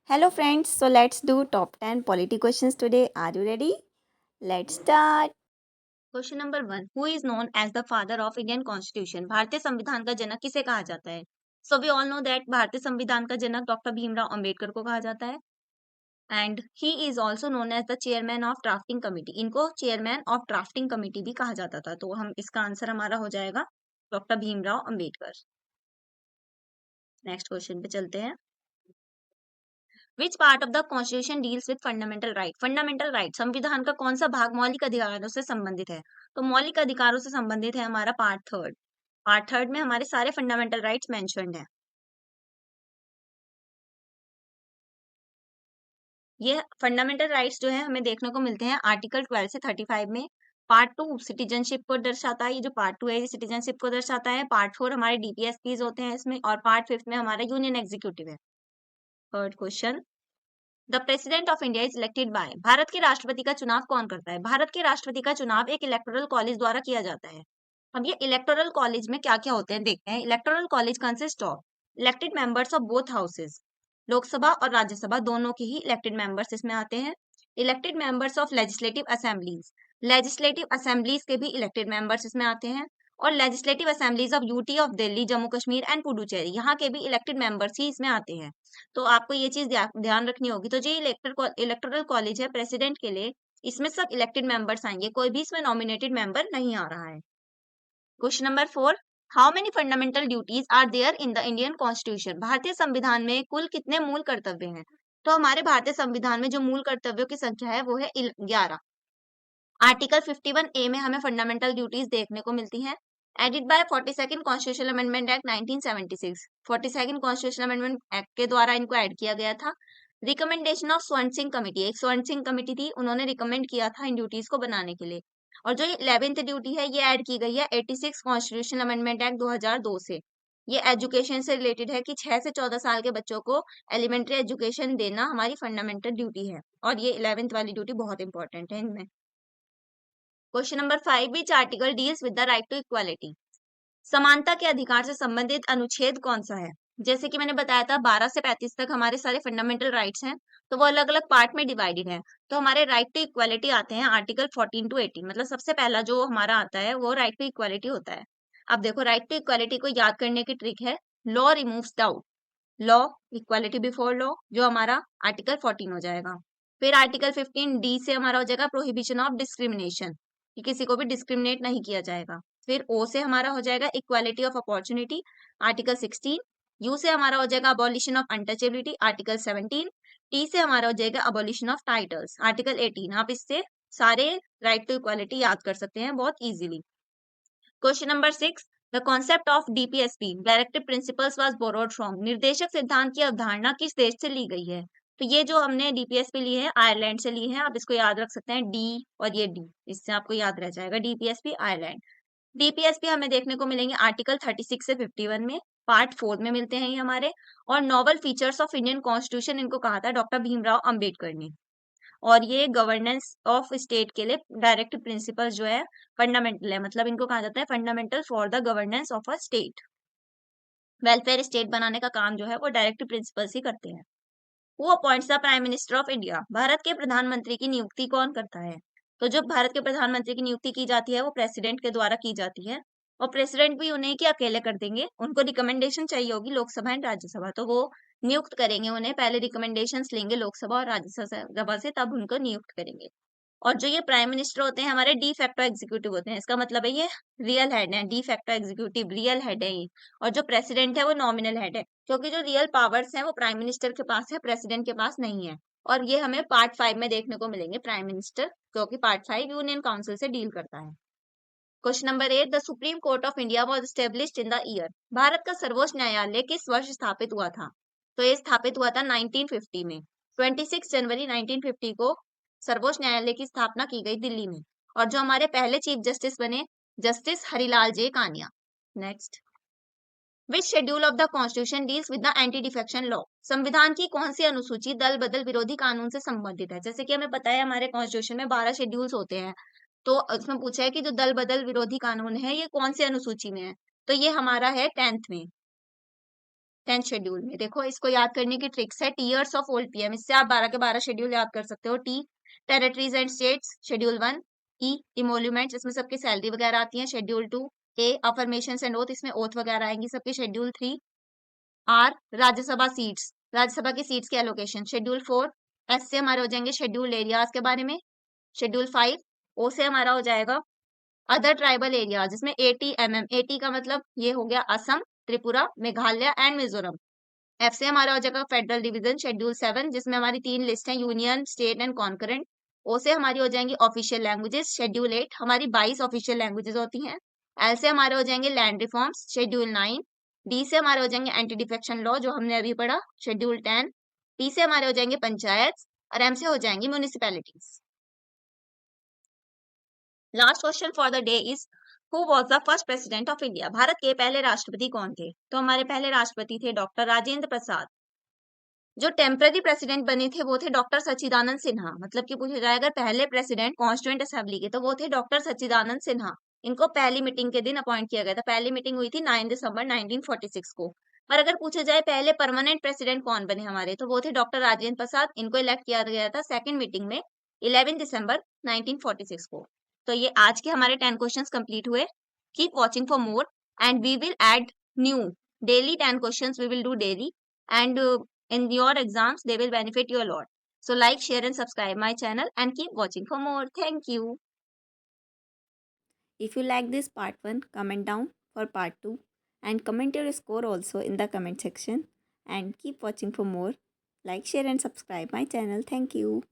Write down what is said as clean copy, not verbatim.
Hello friends, so let's do top 10 polity questions today. Are you ready? Let's start. Question number 1 who is known as the father of Indian constitution. भारतीय संविधान का जनक किसे कहा जाता है? So we all know that भारतीय संविधान का जनक डॉक्टर भीमराव अंबेडकर को कहा जाता है। And he is also known as the chairman of drafting committee. इनको चेयरमैन ऑफ ड्राफ्टिंग कमिटी भी कहा जाता था। तो हम इसका आंसर हमारा हो जाएगा doctor Bhimrao Ambedkar. Next question पे चलते हैं। Which part of the constitution deals with fundamental right. Fundamental right संविधान का कौन सा भाग मौलिक अधिकारों से संबंधित है? तो मौलिक अधिकारों से संबंधित है हमारा पार्ट थर्ड। पार्ट थर्ड में हमारे सारे फंडामेंटल राइट्स मेंशन्ड हैं। ये फंडामेंटल राइट्स जो है हमें देखने को मिलते हैं आर्टिकल 12 से 35 में। पार्ट 2 सिटीजनशिप को दर्शाता है। ये जो पार्ट 2 है ये सिटीजनशिप को दर्शाता है। पार्ट 4 हमारे डीपीएसपीज होते हैं इसमें, और पार्ट 5 में हमारा यूनियन एग्जीक्यूटिव है। Third question, the president of India is elected by. Bharat के राष्ट्रपति का चुनाव कौन करता है? भारत के राष्ट्रपति का चुनाव एक इलेक्टोरल कॉलेज द्वारा किया जाता है। अब ये इलेक्टोरल कॉलेज में क्या क्या होते हैं देखते हैं। Electoral college consist of elected members of both houses. Lok Sabha और राज्यसभा दोनों के ही इलेक्टेड मेंबर्स इसमें आते हैं। Elected members of legislative assemblies. Legislative assemblies के भी इलेक्टेड मेंबर्स इसमें आते हैं। और legislative assemblies of UT of Delhi, Jammu Kashmir and Puducherry, यहाँ के भी इलेक्टेड मेंबर्स ही इसमें आते हैं। तो आपको ये चीज ध्यान रखनी होगी। तो जो इलेक्टोरल कॉलेज है प्रेसिडेंट के लिए, इसमें सब इलेक्टेड मेंबर्स आएंगे, कोई भी इसमें नॉमिनेटेड मेंबर नहीं आ रहा है। Question number 4, how many fundamental duties are there in the Indian constitution. भारतीय संविधान में कुल कितने मूल कर्तव्य हैं? तो हमारे भारतीय संविधान में जो मूल कर्तव्यों की संख्या है वो है 11। आर्टिकल 51 ए में हमें फंडामेंटल ड्यूटीज देखने को मिलती हैं। Edit bye 42nd constitutional amendment act 1976। 42nd constitutional amendment act के द्वारा इनको ऐड किया गया था। रिकमेंडेशन ऑफ स्वर्ण सिंह कमेटी, एक स्वर्ण सिंह कमेटी थी, उन्होंने रिकमेंड किया था इन ड्यूटीज को बनाने के लिए। और जो 11th ड्यूटी है ये ऐड की गई है 86 कॉन्स्टिट्यूशनल अमेंडमेंट एक्ट 2002 से। ये एजुकेशन से रिलेटेड है कि 6 से 14 साल के बच्चों को एलिमेंट्री एजुकेशन देना हमारी फंडामेंटल ड्यूटी है, और ये 11th वाली ड्यूटी बहुत इंपॉर्टेंट है इनमें। Question number 5, which article deals with the right to equality. समानता के अधिकार से संबंधित अनुच्छेद कौन सा है? जैसे कि मैंने बताया था 12 से 35 तक हमारे सारे फंडामेंटल राइट्स हैं, तो वो अलग अलग पार्ट में डिवाइडेड है। तो हमारे राइट टू इक्वालिटी आते हैं आर्टिकल 14 टू 18, मतलब सबसे पहला जो हमारा आता है वो राइट टू इक्वालिटी होता है। अब देखो राइट टू इक्वालिटी को याद करने की ट्रिक है, law removes doubt. Law, equality before law, जो हमारा आर्टिकल 14 हो जाएगा। फिर आर्टिकल 15 डी से हमारा हो जाएगा प्रोहिबिशन ऑफ डिस्क्रिमिनेशन, कि किसी को भी डिस्क्रिमिनेट नहीं किया जाएगा। फिर ओ से हमारा हो जाएगा equality of opportunity, article 16। You से हमारा हो जाएगा abolition of untouchability, article 17। T से हमारा हो जाएगा अबॉलिशन ऑफ टाइटल्स, आर्टिकल 18। आप इससे सारे राइट टू इक्वालिटी याद कर सकते हैं बहुत easily. Question number 6, the concept of DPSP directive principles was borrowed from. निर्देशक सिद्धांत की अवधारणा किस देश से ली गई है? तो ये जो हमने डीपीएसपी ली है आयरलैंड से ली है। आप इसको याद रख सकते हैं डी, और ये डी, इससे आपको याद रह जाएगा डीपीएसपी आयरलैंड। डीपीएसपी हमें देखने को मिलेंगे आर्टिकल 36 से 51 में, पार्ट 4 में मिलते हैं ये हमारे। और novel features of Indian constitution इनको कहा था डॉक्टर भीमराव अंबेडकर ने। और ये गवर्नेंस ऑफ स्टेट के लिए डायरेक्ट प्रिंसिपल जो है फंडामेंटल है, मतलब इनको कहा जाता है fundamental for the governance of a state. Welfare state बनाने का काम जो है वो डायरेक्ट प्रिंसिपल्स ही करते हैं। Who appoints the prime minister of India. Bharat के प्रधानमंत्री की नियुक्ति कौन करता है? तो जो भारत के प्रधानमंत्री की नियुक्ति की जाती है वो प्रेसिडेंट के द्वारा की जाती है। और प्रेसिडेंट भी उन्हें क्या अकेले कर देंगे, उनको रिकमेंडेशन चाहिए होगी लोकसभा एंड राज्यसभा, तो वो नियुक्त करेंगे उन्हें। पहले रिकमेंडेशंस लेंगे लोकसभा और राज्यसभा से, तब उनको नियुक्त करेंगे। और जो ये प्राइम मिनिस्टर होते हैं हमारे डी फैक्टो एग्जीक्यूटिव होते हैं। इसका मतलब है ये रियल हेड है, de facto executive real head है ये। और जो प्रेसिडेंट है वो नॉमिनल हेड है, क्योंकि जो रियल पावर्स हैं वो प्राइम मिनिस्टर के पास है, प्रेसिडेंट के पास नहीं है। और ये हमें पार्ट 5 में देखने को मिलेंगे प्राइम मिनिस्टर, क्योंकि पार्ट 5 यूनियन काउंसिल से डील करता है। Question number 8, the supreme court of India was established in the year. Bharat का सर्वोच्च न्यायालय किस वर्ष स्थापित हुआ था? तो ये स्थापित हुआ था 1950 में। 26 जनवरी 1950 को सर्वोच्च न्यायालय की स्थापना की गई दिल्ली में। और जो हमारे पहले चीफ जस्टिस बने, justice Harilal J Kania. Next, which schedule of the constitution deals with the anti defection law. संविधान की कौन सी अनुसूची दल बदल विरोधी कानून से संबंधित है? जैसे कि हमें पता है हमारे कॉन्स्टिट्यूशन में 12 शेड्यूल्स होते हैं। तो उसमें पूछा है कि जो दल बदल विरोधी कानून है ये कौन सी अनुसूची में है? तो ये हमारा है 10th में। 10th शेड्यूल में। देखो इसको याद करने की ट्रिक्स है, टीयर्स ऑफ ओल्ड पीएम, इससे आप 12 के 12 शेड्यूल याद कर सकते हो। T territories and states schedule 1, E emoluments, इसमें सबकी सैलरी वगैरह आती है schedule 2, A affirmation and oath, इसमें ओथ वगैरह आएंगी सबके schedule 3, R Rajya Sabha seats, Rajya Sabha की सीट्स की एलोकेशन शेड्यूल 4, एस से हमारे हो जाएंगे शेड्यूल एरियाज के बारे में शेड्यूल 5, ओ से हमारा हो जाएगा अदर ट्राइबल एरियाज, जिसमें 80 80 का मतलब ये हो गया असम, त्रिपुरा, मेघालय एंड मिजोरम। एफ से हमारा हो जाएगा फेडरल डिवीजन शेड्यूल 7, जिसमें हमारी 3 लिस्ट है, यूनियन, स्टेट एंड कॉन्करेंट। ओ से हमारी हो जाएंगी ऑफिशियल लैंग्वेजेस शेड्यूल 8, हमारी 22 ऑफिशियल लैंग्वेजेस होती हैं। एल से हमारे हो जाएंगे लैंड रिफॉर्म्स शेड्यूल 9, डी से हमारे हो जाएंगे एंटी डिफेक्शन लॉ जो हमने अभी पढ़ा शेड्यूल 10, टी से हमारे हो जाएंगे पंचायत और एम से हो जाएंगी municipalities. Last question for the day is who was the first president of India, Bharat के पहले राष्ट्रपति कौन थे? तो हमारे पहले राष्ट्रपति थे डॉक्टर राजेंद्र प्रसाद। जो टेम्पररी प्रेसिडेंट बने थे वो थे डॉक्टर सच्चिदानंद सिन्हा, मतलब कि पूछा जाए अगर पहले प्रेसिडेंट कॉन्स्टिट्यूएंट असेंबली के तो वो थे डॉक्टर सच्चिदानंद सिन्हा। इनको पहली मीटिंग के दिन अपॉइंट किया गया था, पहली मीटिंग हुई थी 9 दिसंबर 1946 को। पर अगर पूछा जाए पहले परमानेंट प्रेसिडेंट कौन बने हमारे, तो वो थे डॉक्टर राजेंद्र प्रसाद, इनको इलेक्ट किया गया था सेकंड मीटिंग में 11 दिसंबर 1946 को। तो ये आज के हमारे 10 क्वेश्चंस कंप्लीट हुए। Keep watching for more and we will add new daily 10 questions we will do daily, and in your exams they will benefit you a lot. So like, share and subscribe my channel and keep watching for more. Thank you. If you like this part 1, comment down for part 2 and comment your score also in the comment section, and keep watching for more. Like, share and subscribe my channel. Thank you.